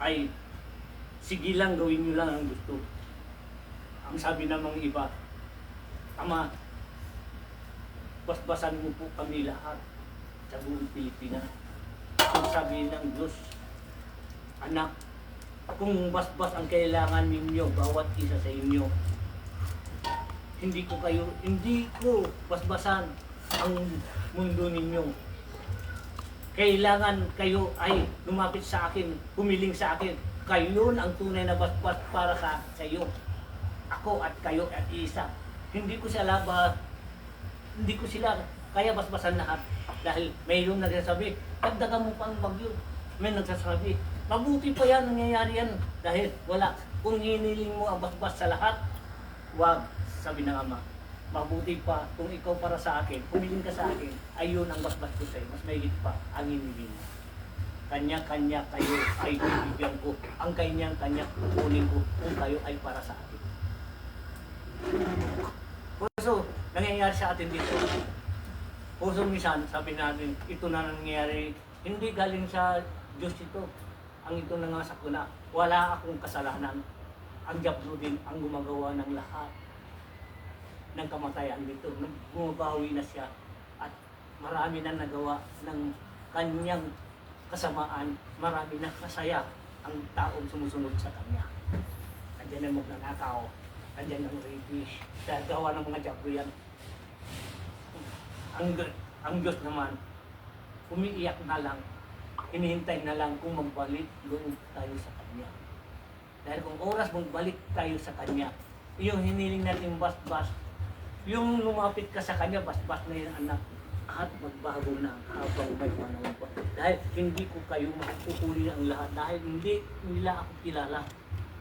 ay sige lang, gawin nyo lang ang gusto. Ang sabi ng mga iba, Ama, basbasan mo po kami lahat sa buong Pilipinas. Ang sabi ng Diyos, anak, kung basbas ang kailangan ninyo, bawat isa sa inyo, hindi ko basbasan ang mundo ninyo. Kailangan kayo ay lumapit sa akin, humiling sa akin. Kayo ang tunay na basbas para sa iyo. Ako at kayo at isa. Hindi ko sila kaya basbasan lahat. Dahil mayroong nagsasabi, dagdagan mo pa ang bagyo. May nagsasabi, mabuti pa yan, nangyayari yan. Dahil wala, kung hiniling mo ang basbas sa lahat, wag, sabi ng Ama. Mabuti pa kung ikaw para sa akin, humiling ka sa akin, ayun ang basbas ko sa'yo. Mas mahigit pa ang hiniling mo. Kanya-kanya kayo ay bibigyan ko. Ang kanya-kanya kukunin ko kung kayo ay para sa akin. So, nangyayari sa atin dito. Puso minsan, sabi natin, ito na nangyayari, hindi galing sa Diyos ito. Ang ito na nga sa kuna, wala akong kasalanan. Ang diablo din ang gumagawa ng lahat ng kamatayan dito. Bumabawi na siya at marami na nagawa ng kanyang kasamaan. Marami na kasaya ang taong sumusunod sa kanya. Andiyan ang magnanakaw, andiyan ang rapish, dahil gawa ng mga diablo yan. Ang Diyos naman, umiiyak na lang, hinihintay na lang kung magbalik doon tayo sa Kanya. Dahil kung oras magbalik tayo sa Kanya, yung hiniling natin basbas, yung lumapit ka sa Kanya, basbas na yun anak, at magbago na habang may panahon pa. Dahil hindi ko kayo makukuli ang lahat, dahil hindi nila ako kilala.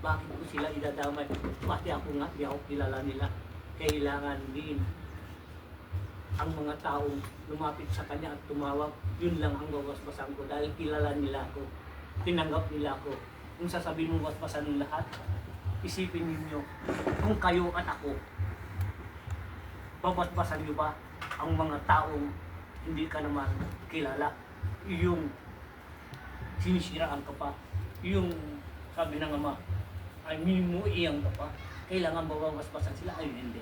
Bakit ko sila idadamay? Pati ako nga, di ako kilala nila. Kailangan din ang mga taong lumapit sa Kanya at tumawag, yun lang ang babasbasan ko dahil kilala nila ako, tinanggap nila ako. Kung sasabihin mo basbasan ng lahat, isipin ninyo, kung kayo at ako, babasbasan nyo ba ang mga taong hindi ka naman kilala? Yung sinisiraan ka pa, yung sabi ng Ama, ay minuiyang ka pa, kailangan babasbasan sila? Ay hindi.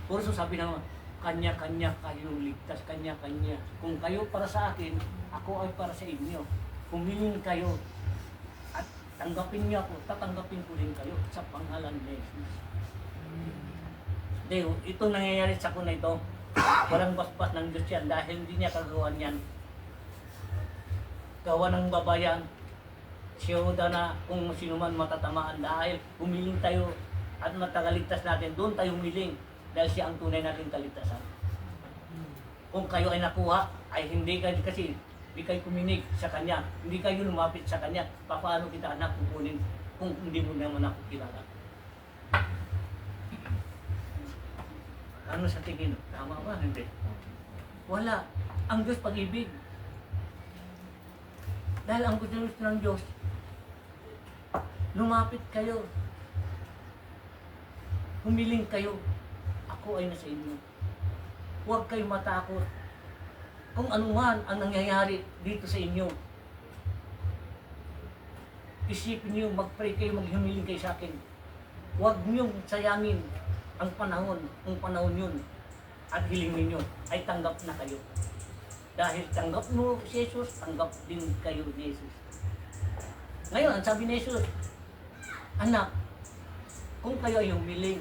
Por eso sabi naman, kanya-kanya kayong ligtas, kanya-kanya. Kung kayo para sa akin, ako ay para sa inyo. Humiling kayo at tanggapin niyo ako, tatanggapin ko rin kayo sa pangalan ni Jesus. Deo, itong nangyayari sa kuna ito, walang basbas ng Diyos yan dahil hindi niya kagawan yan. Gawa ng babayan, siyoda na kung sino man matatamaan dahil humiling tayo at matagaligtas natin, doon tayo humiling. Dahil siya ang tunay natin kaligtasan. Kung kayo ay nakuha, ay hindi kayo kasi hindi kayo kuminig sa Kanya, hindi kayo lumapit sa Kanya, paano kita anak kukunin kung hindi mo naman ako kilala? Ano sa tingin? Tama ba? Hindi. Wala. Ang Diyos pag-ibig. Dahil ang gusto ng Diyos, lumapit kayo. Humiling kayo. Ako ay nasa inyo. Huwag kayong matakot. Kung ano man ang nangyayari dito sa inyo, isipin niyo, mag-pray kayo, maghumiling kayo sa akin. Huwag niyong sayangin ang panahon, kung panahon yun. At hiling ninyo ay tanggap na kayo. Dahil tanggap mo si Jesus, tanggap din kayo ni Jesus. Ngayon, sabi ni Jesus, anak, kung kayo ay humiling,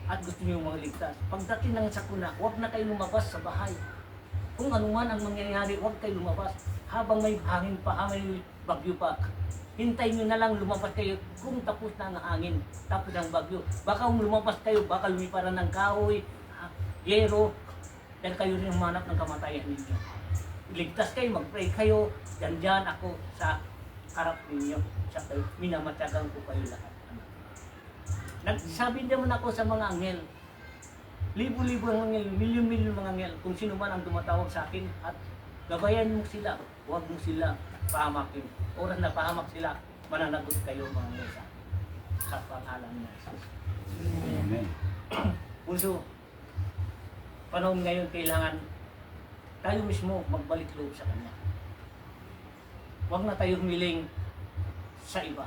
at gusto niyo magligtas, pagdating ng sakuna, huwag na kayo lumabas sa bahay. Kung ano man ang mangyayari, huwag kayo lumabas. Habang may hangin pa, may bagyo pa, hintayin niyo na lang lumabas kayo kung tapos na ang hangin, tapos ang bagyo. Baka kung lumabas kayo, baka lumiparan ng kahoy, yero, dahil kayo rin humanap ng kamatayan ninyo. Ligtas kayo, mag-pray kayo, dyan ako sa harap ninyo. Minamatyagan ko kayo lahat. Nagsabi naman ako sa mga anghel, libo-libo ng anghel, milyon-milyon mga anghel, kung sino man ang tumatawag sa akin at gabayan mo sila, huwag mo sila pahamakin. Oras na pahamak sila, mananagot kayo mga anghel sa pangalan ni Jesus. Amen. Puso, panahon ngayon kailangan tayo mismo magbalik loob sa Kanya. Huwag na tayo humiling sa iba.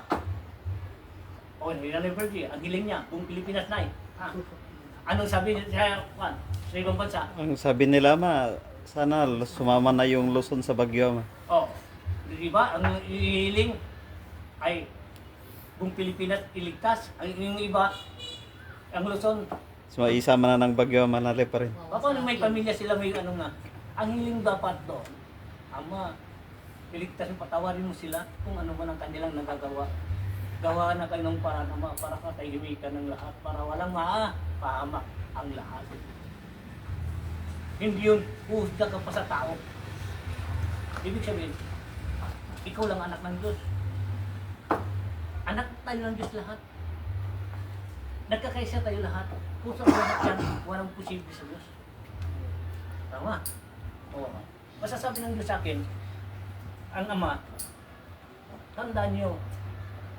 O, Nanay Virgie, ang hiling niya, buong Pilipinas na eh. Ha? Anong sabi niya sa ibang bansa? Ang sabi nila sana sumama na yung Luzon sa bagyo. Oh, di ba? Ang hiling ay buong Pilipinas iligtas. Ang yung iba, ang Luzon, So isama na ng bagyo, manali pa rin. paano may pamilya sila, may ano nga. Ang hiling dapat doon, Ama, iligtas mo, patawarin mo sila kung ano man ang kanilang nagagawa. Gawa na kayo ng paraan, Ama, para katahimikan ng lahat, para walang pahamak ang lahat. Hindi yun, husga ka pa sa tao. Ibig sabihin, ikaw lang anak ng Diyos. Anak tayo ng Diyos lahat. Nagkakaisa tayo lahat. Kung sa lahat yan, walang posible sa Diyos. Tama? Oo. Masasabi ng Diyos sa akin, ang Ama, tandaan nyo,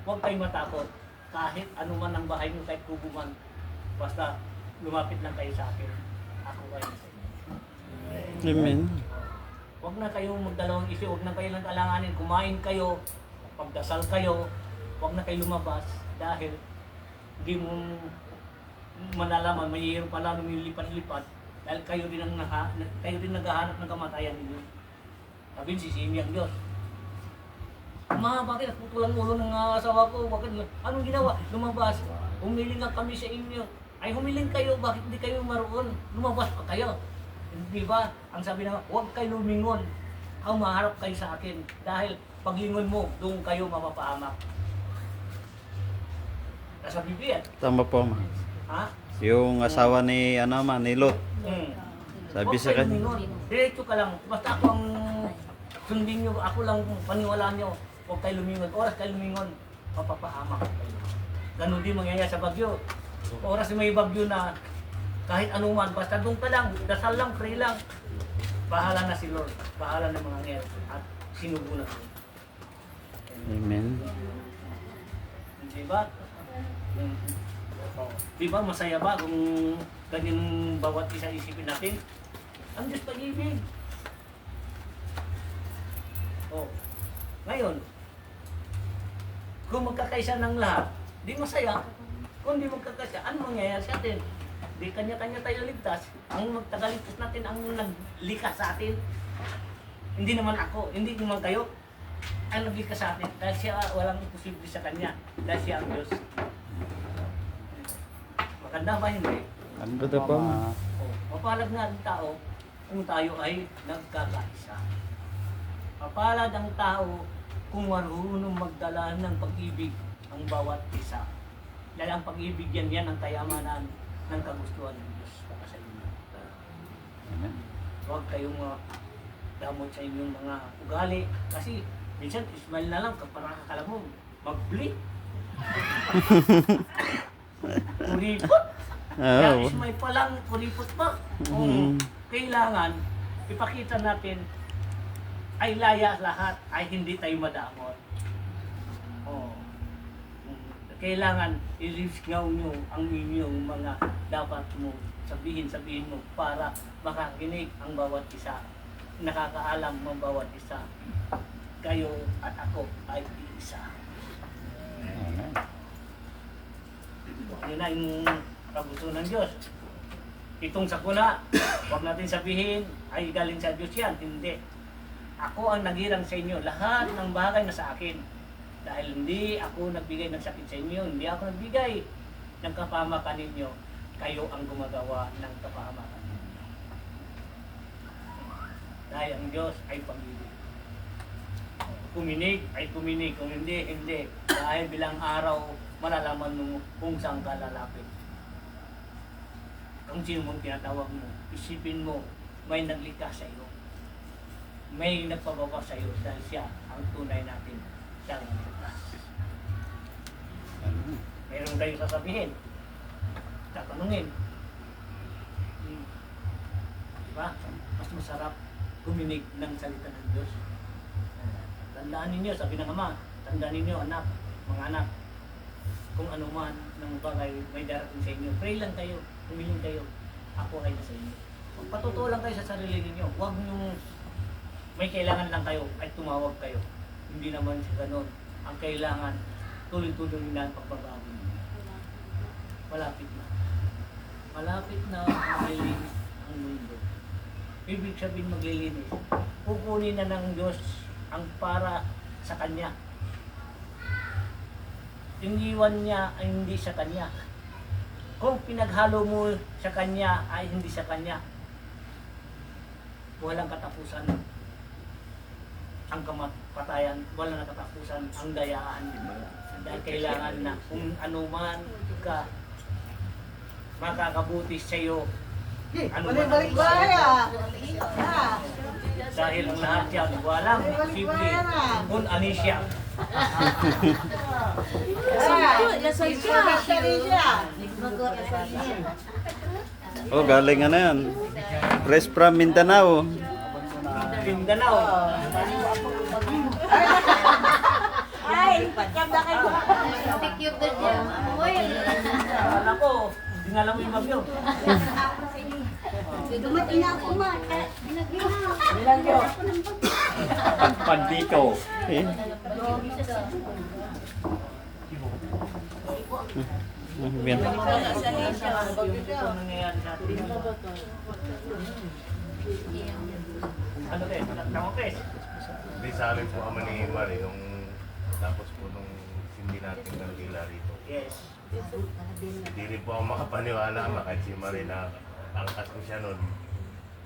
huwag kayong matakot. Kahit ano man ang bahay nyo, kahit kubo man, basta lumapit lang kayo sa akin. Ako kayo sa inyo. Amen. Huwag na kayong magdalawang isip, huwag na kayo lang alanganin. Kumain kayo, pagdasal kayo, huwag na kayo lumabas dahil hindi mo manalaman, mayroon pala lumilipat-lipat dahil kayo din naghahanap ng kamatayan ninyo. Sabi, sisimi ang Diyos. Ma, bakit naputulang ulo ng asawa ko? Bakit? Anong ginawa? Lumabas. Humiling nga kami sa inyo. Ay, humiling kayo. Bakit hindi kayo maroon? Lumabas pa kayo. Di ba? Ang sabi na, huwag kayo lumingon. Ang maharap kayo sa akin. Dahil paglingon mo, doon kayo mapapahamak. Nasa Biblia. Tama po, ma. Ha? Yung asawa ni ni Lot. Sabi Huwag sa kayo kanya. lumingon. Diretso ka lang. Basta ako ang sundin nyo. Ako lang paniwalaan nyo. Huwag kayo lumingon. Oras kayo lumingon, mapapahamak kayo. Ganun din mangyayari sa bagyo. Oras may bagyo na kahit anuman, basta doon ka lang, dasal lang, pray lang. Bahala na si Lord. Bahala na mga ngel. At sinubunan mo. Amen. Diba? Diba masaya ba kung ganyan bawat isa isipin natin? Ang Diyos pag-ibig. Oh. Ngayon, kung magkakaisa ng lahat, di masaya. Kung di magkakaisa, ano mangyayari sa atin? Di kanya-kanya tayo ligtas. Ang magtagaligtas natin ang naglikas sa atin. Hindi naman ako, hindi naman kayo. Ang naglikas sa atin dahil siya walang imposible sa kanya. Dahil siya ang Diyos. Maganda ba hindi? Ang ganda po, ma. Oh, mapalad nga ang tao kung tayo ay nagkakaisa. Mapalad ang tao kung marunong magdala ng pag-ibig ang bawat isa. Dahil ang pag-ibig yan ang kayamanan ng kagustuhan ng Diyos para sa inyo. Amen. Huwag kayong damot sa inyong mga ugali. Kasi minsan, ismail na lang para kakala mo, mag-bleed. Kuripot. Kaya ismail pa lang, kuripot pa. Kailangan, ipakita natin ay laya lahat, ay hindi tayo madamot. Oh. Kailangan i-risgaw nyo ang inyong mga dapat mo sabihin mo para makakinig ang bawat isa. Nakakaalam ang bawat isa. Kayo at ako ay isa. Amen. Yun na yung kagusto ng Diyos. Itong sakuna, huwag natin sabihin ay galing sa Diyos yan. Hindi. Ako ang naghirang sa inyo. Lahat ng bagay na sa akin. Dahil hindi ako nagbigay ng sakit sa inyo. Hindi ako nagbigay ng kapahamakan ninyo. Kayo ang gumagawa ng kapahamakan ninyo. Dahil ang Diyos ay pag-ibig. Kuminig ay kuminig. Kung hindi, hindi. Dahil bilang araw, malalaman mo kung saan ka lalapit. Kung sino mong tinatawag mo, isipin mo, may naglikha sa iyo. May nagpababa sa iyo dahil siya ang tunay natin siyang ligtas. Meron kayo sasabihin, tatanungin. Diba? Mas masarap kuminig ng salita ng Diyos. Tandaan ninyo, sabi ng Ama, tandaan ninyo anak, mga anak, kung ano man ng bagay may darating sa inyo, pray lang kayo, humiling kayo, ako ay nasa inyo. Patutuo lang kayo sa sarili ninyo, huwag nyo may kailangan lang kayo ay tumawag kayo. Hindi naman siya ganun. Ang kailangan, tuloy-tuloy na ang pagbabago. Malapit na. Malapit na maglilinis ang mundo. Ibig sabihin maglilinis. Kukunin na ng Diyos ang para sa Kanya. Iniwan niya ay hindi sa Kanya. Kung pinaghalo mo sa Kanya ay hindi sa Kanya. Walang katapusan ang kamatayan, walang katapusan ang dayaan. Dahil kailangan na kung ano man ka makakabuti sa iyo, ano man ang Balik-balik gusto baya. mo. Dahil ang lahat yan, walang simple kung anisya. Oh, galing ano yan. Fresh from Mindanao. Mindanao. Ay, kanda kayo. Tikyog na dyan. Uy. Alam ko, dinala mo yung bagyo. Dumating na ako ma. Binagyo. Pagpandito. Eh, yan. Ito nangyayari sa atin. Ano kayo? Tama kayo? Hindi sa amin po ama ni Mari nung tapos po nung hindi natin kandila rito. Yes. Hindi rin po ako makapaniwala ama kahit si Mari na angkas ko siya nun.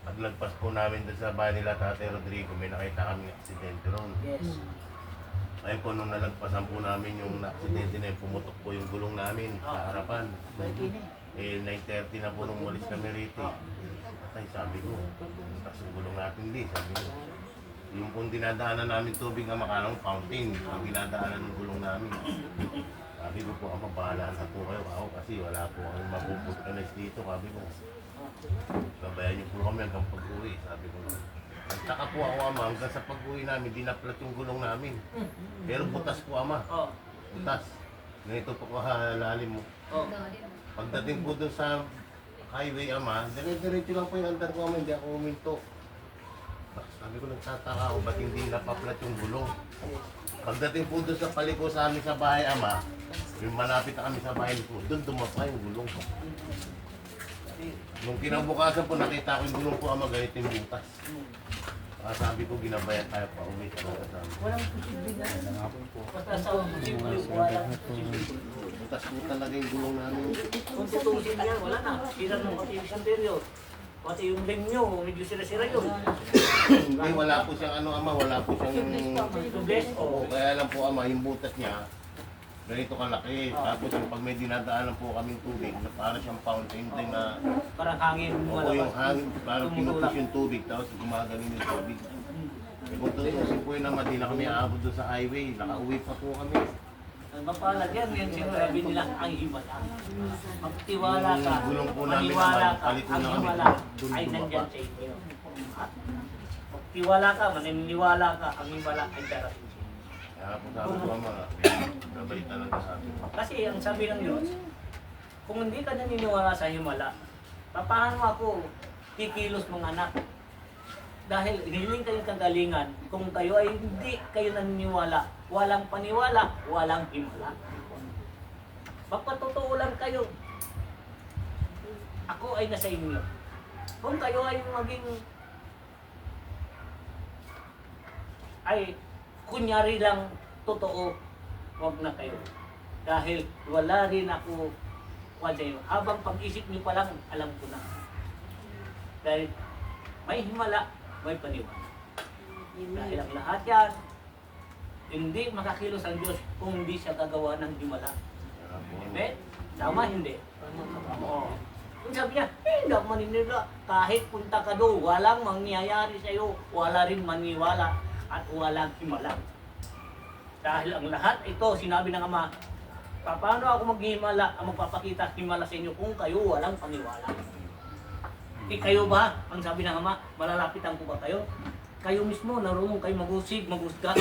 Paglagpas po namin doon sa bahay nila Tatay Rodrigo, may nakita kami aksidente ron. Yes. Ayun po nung nalagpasan po namin yung aksidente na yun, pumutok po yung gulong namin sa harapan. Eh 9:30 na po nung umalis kami rito. Ay sabi ko, tapos yung gulong natin di, sabi ko. Yung pong dinadaanan namin tubig na makanang fountain, ang dinadaanan ng gulong namin. Sabi ko po, ama, bahala na po kayo ako kasi wala po kami mapuputulis dito. Sabi ko, babayan niyo po kami hanggang pag-uwi. Sabi ko, nagtaka po ako ama, hanggang sa pag-uwi namin, dinaplat yung gulong namin. Pero butas po ama, Oh. butas. Ganito po kahalalim mo. Oh. Pagdating po doon sa highway ama, dire-diretso lang po yung andar ko ama, hindi ako huminto. Sabi ko, nagtataka ako, ba't hindi napaplat yung gulong? Pagdating po doon sa paliko sa amin sa bahay ama, yung malapit na kami sa bahay po, doon dumapa yung gulong. Nung kinabukasan po, nakita ko yung gulong po ama, ganito yung butas. Sabi ko, ginabayan tayo pa uwi talaga sa amin. Walang posible na. Basta sa posible, walang posible. Butas po talaga yung gulong namin. Kung tutusin niya, wala na. Sira ng pati yung santeryo. Pati yung rim nyo, medyo sira-sira yun. Hindi, wala po siyang ano ama, wala po siyang... Tubles, Oo, oh. kaya lang po ama, yung butas niya, ganito kalaki. Tapos yung pag may dinadaanan po kaming tubig, na para siyang fountain din na... Parang hangin mo Oo, yung hangin, parang pinupus yung tubig, tapos gumagaling yung tubig. Eh kung tutusin po yun naman, di na kami aabot doon sa highway, nakauwi pa po kami. Ang mapalag yan sinabi nila ang himala. Magtiwala ka, Yung gulong po namin maniwala naman, ka, paliko ang na kami, himala dun ay bumaba. nandyan sa inyo. Magtiwala ka, maniniwala ka, ang himala ay darating sa inyo. Kaya po sabi ko ama, nabalik talaga sa akin. Kasi ang sabi ng Diyos, kung hindi ka naniniwala sa himala, paano ako kikilos mga anak? Dahil hiling kayong kagalingan, kung kayo ay hindi kayo naniniwala, walang paniwala, walang himala. Magpatotoo lang kayo. Ako ay nasa inyo. Kung kayo ay maging ay kunyari lang totoo, wag na kayo. Dahil wala rin ako sa inyo. Habang pag-isip niyo pa lang, alam ko na. Dahil may himala, may paniwala. Dahil ang lahat yan, hindi makakilos ang Diyos kung hindi siya gagawa ng himala. Amen? Tama, hindi? Oo. Kung sabi niya, hindi ako maninila. Kahit punta ka doon, walang mangyayari sa iyo, wala rin maniwala at walang himala. Dahil ang lahat ito, sinabi ng Ama, paano ako maghihimala, magpapakita himala sa inyo kung kayo walang paniwala? Kayo ba, ang sabi ng Ama, malalapitan ko ba kayo? Kayo mismo, narunong kayo magusig, magusga.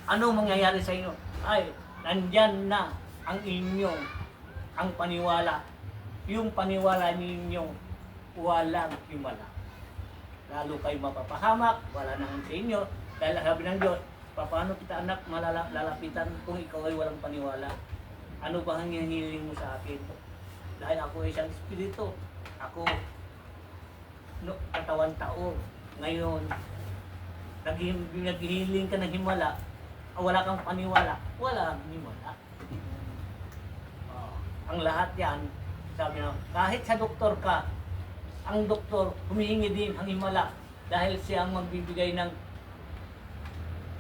Ano mangyayari sa inyo? Ay, nandyan na ang inyong, ang paniwala. Yung paniwala ninyo, walang himala. Lalo kayo mapapahamak, wala nang sa inyo. Dahil sabi ng Diyos, Paano kita anak lalapitan kung ikaw ay walang paniwala? Ano ba ang hinihiling mo sa akin? Dahil ako ay isang espiritu. Ako, no, katawan tao. Ngayon, naghihiling ka ng himala, wala kang paniwala, wala kang himala. Ang lahat yan, sabi na, kahit sa doktor ka, ang doktor humihingi din ang himala dahil siya ang magbibigay ng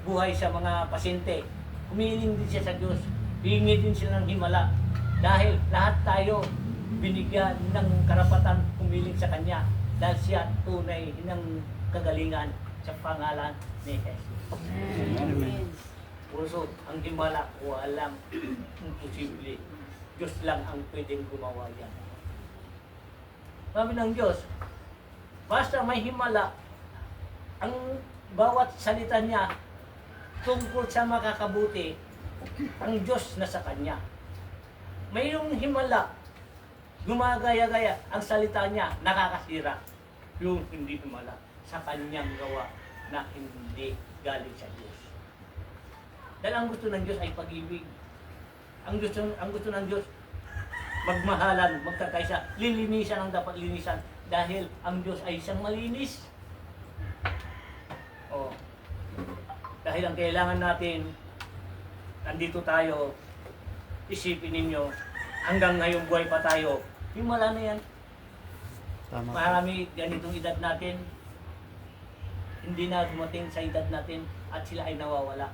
buhay sa mga pasyente. Humihiling din siya sa Diyos, hihingi din sila ng himala dahil lahat tayo binigyan ng karapatan humiling sa Kanya dahil siya tunay ng kagalingan sa pangalan ni Jesus. Amen. Puso, ang himala, walang imposible. Diyos lang ang pwedeng gumawa yan. Sabi ng Diyos, basta may himala, ang bawat salita niya tungkol sa makakabuti, ang Diyos na sa Kanya. Mayroong himala, gumagaya-gaya, ang salita niya nakakasira. Yung hindi himala, sa Kanyang gawa na hindi galing sa Diyos. Dahil ang gusto ng Diyos ay pag-ibig. Ang gusto ng Diyos, magmahalan, magkakaisa, lilinisan ang dapat linisan dahil ang Diyos ay isang malinis. Oh. Dahil ang kailangan natin, nandito tayo, isipin ninyo, hanggang ngayong buhay pa tayo, himala na yan. Tama. Marami ganitong edad natin, hindi na dumating sa edad natin at sila ay nawawala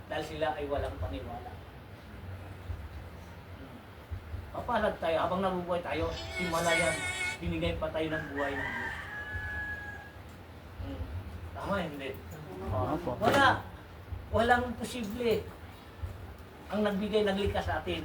dahil sila ay walang paniwala. Papalag tayo, habang nabubuhay tayo, himala yan, binigay pa tayo ng buhay ng Diyos. Tama, hindi? Opo. Walang posible. Ang nagbigay, naglikha sa atin,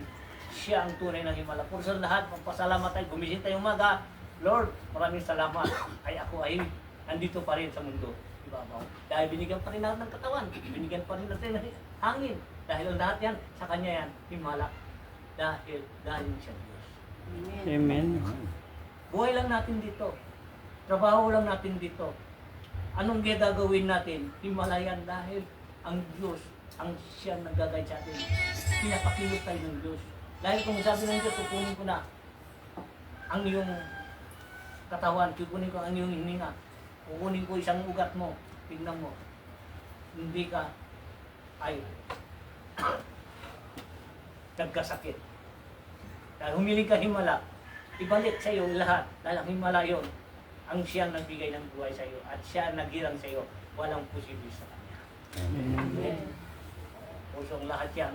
siya ang tunay ng himala. Kung sa lahat, magpasalamat tayo, gumising tayo umaga, Lord, maraming salamat. Ay ako ay nandito pa rin sa mundo. Ibabaw. Dahil binigyan pa rin natin ng katawan, binigyan pa rin natin ng hangin. Dahil ang lahat yan, sa Kanya yan, himala. Dahil galing siya Diyos. Amen. Buhay lang natin dito. Trabaho lang natin dito. Anong gagawin natin? Himala yan dahil ang Diyos, ang siya nag-guide sa atin. Pinapakilot tayo ng Diyos. Dahil kung sabi ng Diyos, kukunin ko na ang iyong katawan, kukunin ko ang iyong hininga, kukunin ko isang ugat mo, tignan mo, hindi ka ay nagkasakit. Dahil humiling ka himala, ibalik sa iyo lahat. Dahil ang himala yon, ang siyang nagbigay ng buhay sa iyo at siya ang naghirang sa iyo, walang posible sa Kanya. Amen. Pusong lahat yan,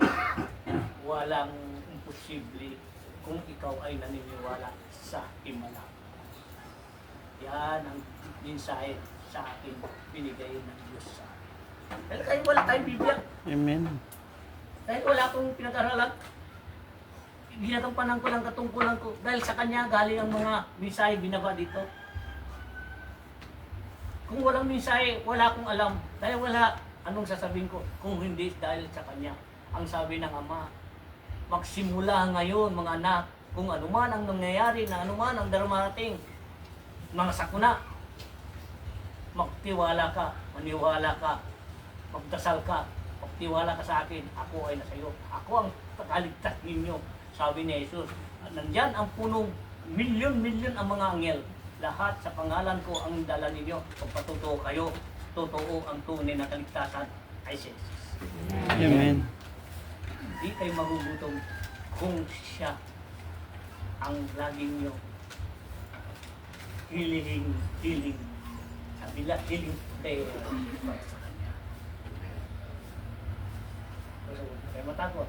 walang imposible kung ikaw ay naniniwala sa himala. Yan ang mensahe sa akin binigay ng Diyos sa akin. Dahil tayo wala tayong Biblia. Amen. Dahil wala akong pinag-aralan, ginagampanan ko lang katungkulan ko. Dahil sa Kanya galing ang mga mensahe binaba dito. Kung walang mensahe, wala akong alam. Dahil wala, anong sasabihin ko? Kung hindi dahil sa Kanya. Ang sabi ng Ama, magsimula ngayon mga anak, kung anuman ang nangyayari, na anuman ang darumarating, mga sakuna, magtiwala ka, maniwala ka, magdasal ka, magtiwala ka sa akin, ako ay nasa iyo. Ako ang tagaligtas ninyo. Sabi ni Jesus, nandyan ang punong milyon-milyon ang mga anghel. Lahat sa pangalan ko ang dala ninyo. Pagpatutuo kayo, totoo ang tunay na kaligtasan ay si Jesus. Amen. Hindi kayo magugutom kung siya ang lagi nyo hiling sa bila, hiling tayo para sa Kanya. So, kayo matakot.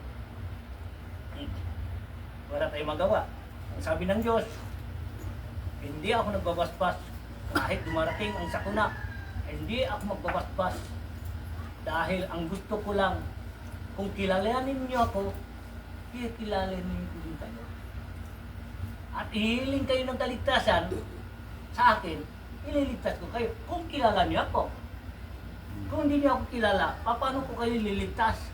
Wala tayong magawa. Ang sabi ng Diyos, hindi ako nagbabasbas kahit dumarating ang sakuna. Hindi ako magbabasbas dahil ang gusto ko lang, kung kilalanin niyo ako, kilalanin ko din kayo. At ihiling kayo ng kaligtasan sa akin, ililigtas ko kayo. Kung kilala niyo ako. Kung hindi niyo ako kilala, paano ko kayo liligtas?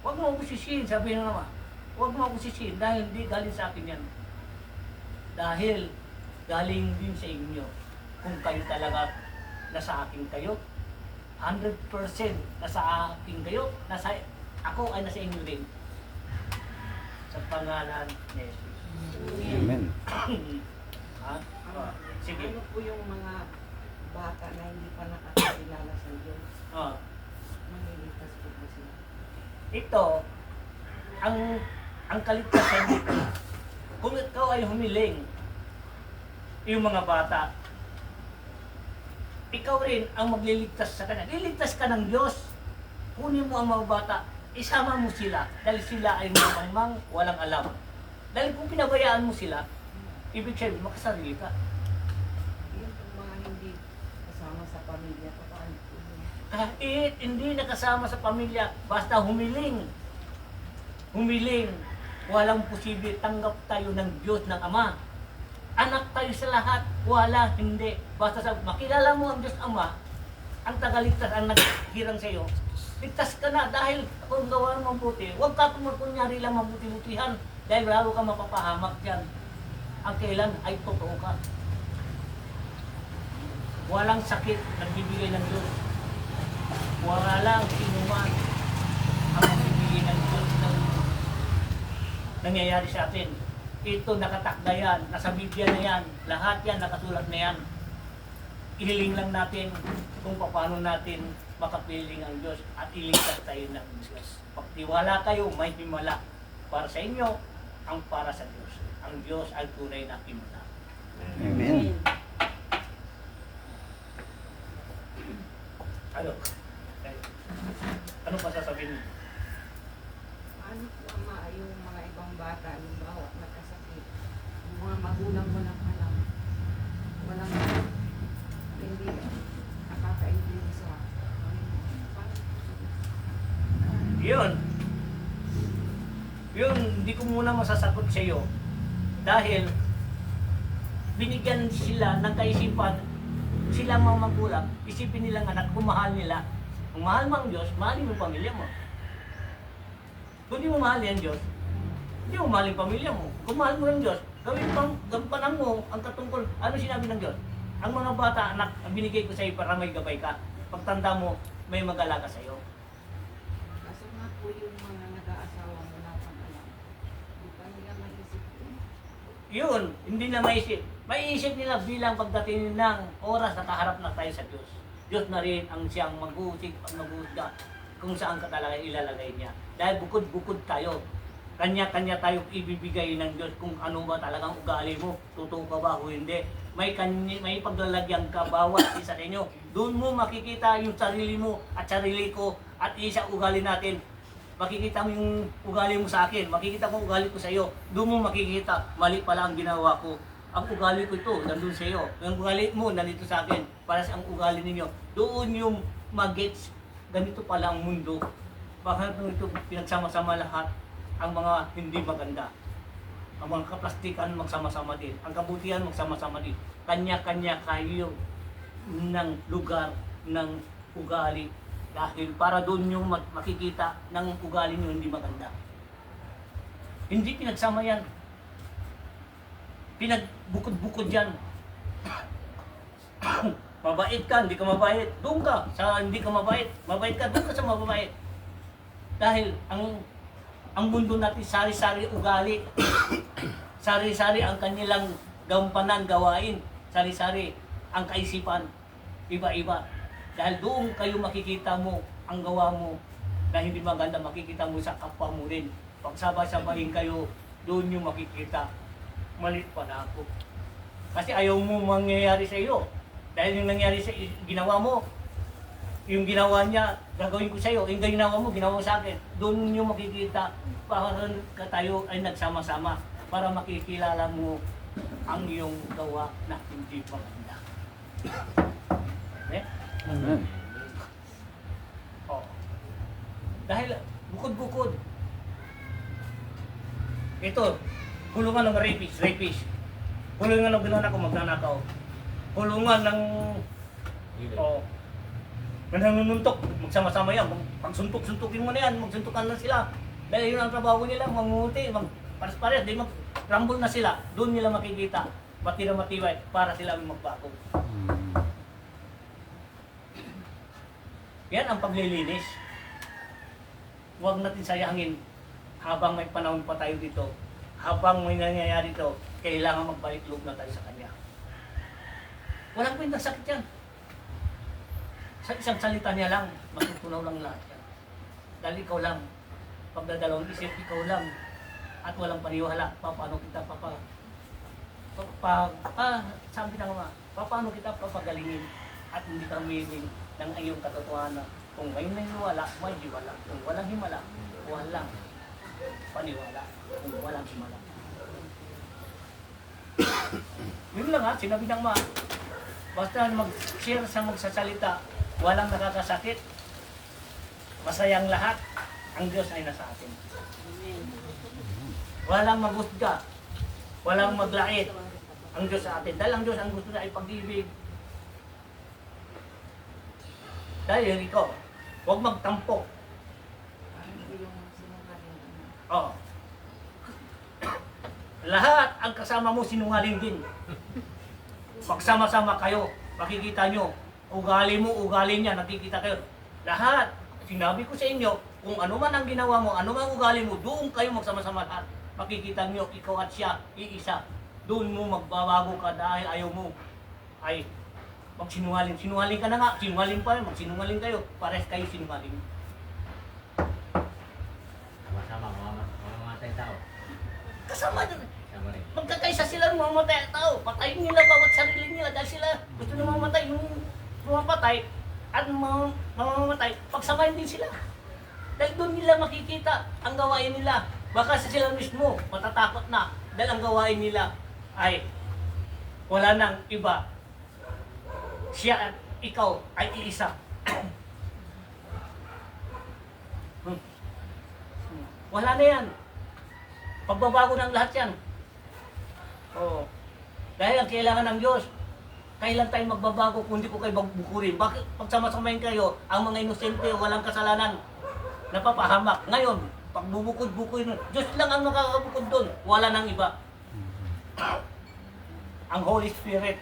Huwag mo ako sisihin, sabi na naman. Huwag mo ako sisihin dahil hindi galing sa akin yan. Dahil galing din sa inyo. Kung kayo talaga nasa akin kayo, 100% nasa akin kayo, ako ay nasa inyo rin. Sa pangalan ni Jesus. Amen. Ha? Sige. Ano po yung mga bata na hindi pa nakakilala sa Diyos? Oh. Manilitas po ba sila? Ito, ang kaligtasan dito, kung ikaw ay humiling, yung mga bata, ikaw rin ang magliligtas sa kanya. Liligtas ka ng Diyos. Kunin mo ang mga bata, isama mo sila, dahil sila ay mamang walang alam. Dahil kung pinabayaan mo sila, ibig sabihin, makasarili ka. Yung mga hindi kasama sa pamilya, paano po yun? Kahit hindi nakasama sa pamilya, basta humiling. Humiling. Walang posible, tanggap tayo ng Diyos ng Ama. Anak tayo sa lahat, wala, hindi. Basta sa makilala mo ang Diyos Ama, ang tagaligtas, ang naghirang sa iyo, ligtas ka na dahil kung gawa mo mabuti, huwag ka kunyari lang mabuti-butihan dahil lalo ka mapapahamak dyan. Ang kailan ay totoo ka. Walang sakit nagbibigay ng Diyos. Wala lang sinuman ang nagbibigay ng Diyos ng nangyayari sa atin. Ito nakatakda yan, nasa Biblia na yan, lahat yan nakasulat na yan. Ihiling lang natin kung paano natin makapiling ang Diyos at iligtas tayo ng Diyos. Pagtiwala kayo, may himala para sa inyo, ang para sa Diyos. Ang Diyos ay tunay na himala. Amen. Ano? Ano pa sasabihin? Ano po ama yung mga ibang bata, halimbawa nagkasakit, yung mga magulang mo ng alam, walang hindi nakakaintindi sa Yun. Yun, hindi ko muna masasagot sa iyo. Dahil binigyan sila ng kaisipan, sila mga magulang, isipin nilang anak, kung mahal nila. Kung mahal mo ang Diyos, mahalin mo yung pamilya mo. Kung di mo mahal ang Diyos, hindi mo mahal yung pamilya mo. Kung mahal mo ang Diyos, gawin pang gampanan mo ang katungkol. Ano sinabi ng Diyos? Ang mga bata, anak, binigay ko sa iyo para may gabay ka. Pagtanda mo, may mag-alaga sa iyo. Kaso nga po yung mga nag-aasawa wala pang alam. Hindi pa nila maisip yun. Yun, hindi na maisip. Maiisip nila bilang pagdating ng oras na kaharap na tayo sa Diyos. Diyos na rin ang siyang mag-uusig at mag-uusga kung saan ka talaga ilalagay niya. Dahil bukod-bukod tayo. Kanya-kanya tayo ibibigay ng Diyos kung ano ba talagang ugali mo. Totoo ka ba o hindi. May paglalagyan ka bawat isa sa inyo. Doon mo makikita yung sarili mo at sarili ko at isa ugali natin. Makikita mo yung ugali mo sa akin. Makikita ko ugali ko sa iyo. Doon mo makikita mali pala ang ginawa ko. Ang ugali ko ito, nandun sa iyo. Ang ugali mo, nandito sa akin. Para sa ang ugali ninyo. Doon yung mag-gets. Ganito pala ang mundo. Bakit ito pinagsama-sama lahat ang mga hindi maganda. Ang mga kaplastikan magsama-sama din. Ang kabutihan magsama-sama din. Kanya-kanya kayo ng lugar ng ugali. Dahil para doon yung makikita ng ugali nyo hindi maganda. Hindi pinagsama yan. Pinagbukod-bukod yan. Mabait ka, hindi ka mabait. Doon ka sa hindi ka mabait. Mabait ka, doon ka sa mababait. Dahil ang mundo natin sari-sari ugali. Sari-sari ang kanilang gampanan, gawain. Sari-sari ang kaisipan. Iba-iba. Dahil doon kayo makikita mo ang gawa mo na hindi maganda, makikita mo sa kapwa mo rin. Pag sabay-sabayin kayo, doon yung makikita. Malit pa na ako. Kasi ayaw mo mangyayari sa iyo. Dahil yung nangyari sa ginawa mo, yung ginawa niya, gagawin ko sa iyo. Yung ginawa mo sa akin. Doon yung makikita para tayo ay nagsama-sama para makikilala mo ang iyong gawa na hindi maganda. Okay? Amen. Oh. Dahil bukod-bukod. Ito, hulungan ng rapist. Hulungan ng ginanakaw, magnanakaw. Hulungan ng nanununtok, magsama-sama yan. Pagsuntok-suntukin mo na yan, magsuntukan na sila. Dahil yun ang trabaho nila, manguti, pares-pares, di mag-rumble na sila. Doon nila makikita, matira matibay, para sila magbago. Yan ang paglilinis. Huwag natin sayangin habang may panahon pa tayo dito, habang may nangyayari dito, kailangan magbalik loob na tayo sa Kanya. Walang kwentang sakit yan. Sa isang salita niya lang, matutunaw lang lahat yan. Dahil ikaw lang, pagdadalawang isip, ikaw lang, at walang paniwala, paano kita sabi na nga, paano kita papagalingin at hindi ka humiling ng iyong katotohanan. Kung may himala, may hiwala. Kung walang himala, walang paniwala. Kung walang himala. Yun lang ha, sinabi ng basta mag-share sa magsasalita, walang nakakasakit, masayang lahat, ang Diyos ay nasa atin. Walang maghusga, walang maglait, ang Diyos sa atin. Dahil ang Diyos ang gusto na ay pag-ibig. Dahil ikaw, huwag magtampo. Ano po yung sinungaling? Oh. Lahat ang kasama mo sinungaling din. Pagsama-sama kayo, makikita nyo, ugali mo, ugali niya, nakikita kayo. Lahat, sinabi ko sa inyo, kung ano man ang ginawa mo, ano man ugali mo, doon kayo magsama-sama lahat. Makikita nyo, ikaw at siya, iisa. Doon mo magbabago ka dahil ayaw mo ay magsinungaling. Sinungaling ka na nga, sinungaling pa rin, magsinungaling kayo, pares kayo sinungaling. Sama-sama, mamamatay tao. Kasama din. Sama rin. Magkakaisa sila ng mamatay at tao. Patayin nila bawat sarili nila dahil sila gusto na mamatay. Yung mamamatay at mamamatay, pagsamahin din sila. Dahil doon nila makikita ang gawain nila. Baka sa sila mismo matatakot na dahil ang gawain nila ay wala nang iba. Siya at ikaw ay iisa. Wala na yan. Pagbabago ng lahat yan. Oo. Dahil ang kailangan ng Diyos, kailan tayo magbabago kung hindi ko kayo magbukurin? Bakit pagsama-samahin kayo, ang mga inosente, walang kasalanan, napapahamak. Ngayon, pagbubukod-bukod, Diyos lang ang makakabukod doon. Wala nang iba. Ang Holy Spirit,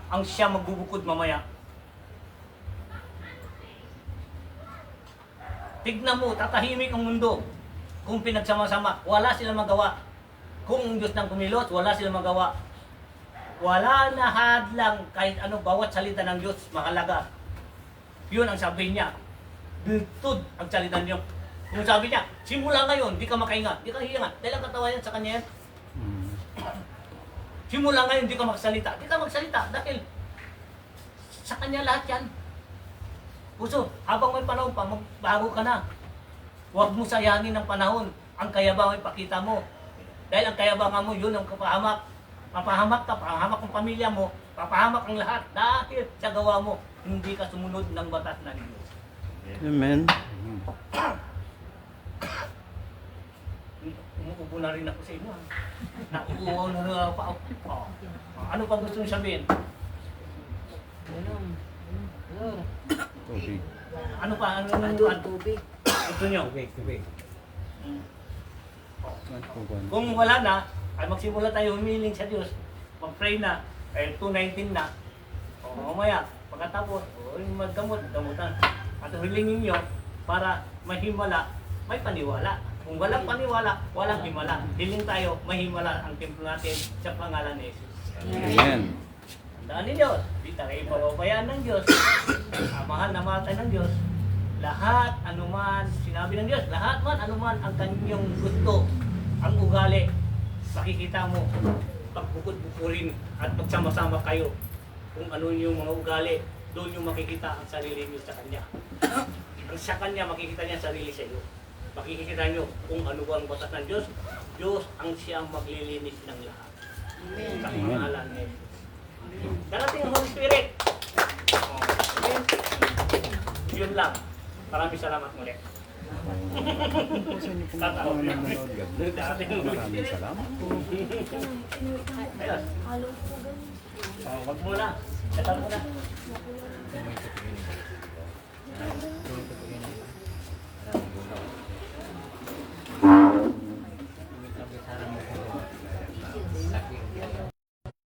ang siya magbubukod mamaya. Tignan mo, tatahimik ang mundo. Kung pinagsama-sama, wala silang magawa. Kung ang Diyos nang kumilos, wala silang magawa. Wala na hadlang kahit ano, bawat salita ng Diyos, mahalaga. Yun ang sabi niya. Biltud ang salita niyo. Kung sabi niya, simula ngayon, di ka makahinga, di ka hihinga. Dahil ang katawayan sa kanya yan. Simula ngayon, di ka magsalita. Di ka magsalita dahil sa kanya lahat yan. Puso, habang may panahon pa, magbago ka na. Huwag mo sayangin ang panahon. Ang kayabangan ay pakita mo. Dahil ang kayabangan mo, yun ang kapahamak. Papahamak ka, papahamak ang pamilya mo, papahamak ang lahat. Dahil sa gawa mo, hindi ka sumunod ng batas ng Diyos. Amen. Umuubo na rin ako sa inyo. Nauuwaw na pa ako. Ano pa gusto niyo sabihin? Tubig. Ano pa? Ano? Tubig. Gusto niyo? Tubig. Kung wala na, ay magsimula tayo humiling sa Diyos. Mag-pray na. Ay 2:19 na. O mamaya, pagkatapos, gamutan. At hilingin nyo para may himala, may paniwala. Kung walang paniwala, walang himala. Hiling tayo, may himala ang templo natin sa pangalan ni Jesus. Amen. Tandaan ninyo, di tayo ipababayaan ng Diyos. Mahal na mahal tayo ng Diyos. Lahat, anuman, sinabi ng Diyos, lahat man, anuman ang kanyang gusto, ang ugali, makikita mo, pagbukod-bukurin at pagsama-sama kayo kung ano yung mga ugali, doon yung makikita ang sarili niyo sa Kanya. Ang sa Kanya, makikita niya ang sarili sa iyo. Makikita niyo kung ano ang batas ng Diyos. Diyos ang siyang maglilinis ng lahat. Amen. Sa pangalan ni Jesus. Darating ang Holy Spirit. Yun lang. Maraming salamat muli. Tatawa. Darating ang Holy Spirit. Ayos. Wag mo na. Settle mo na. Maraming gulaw.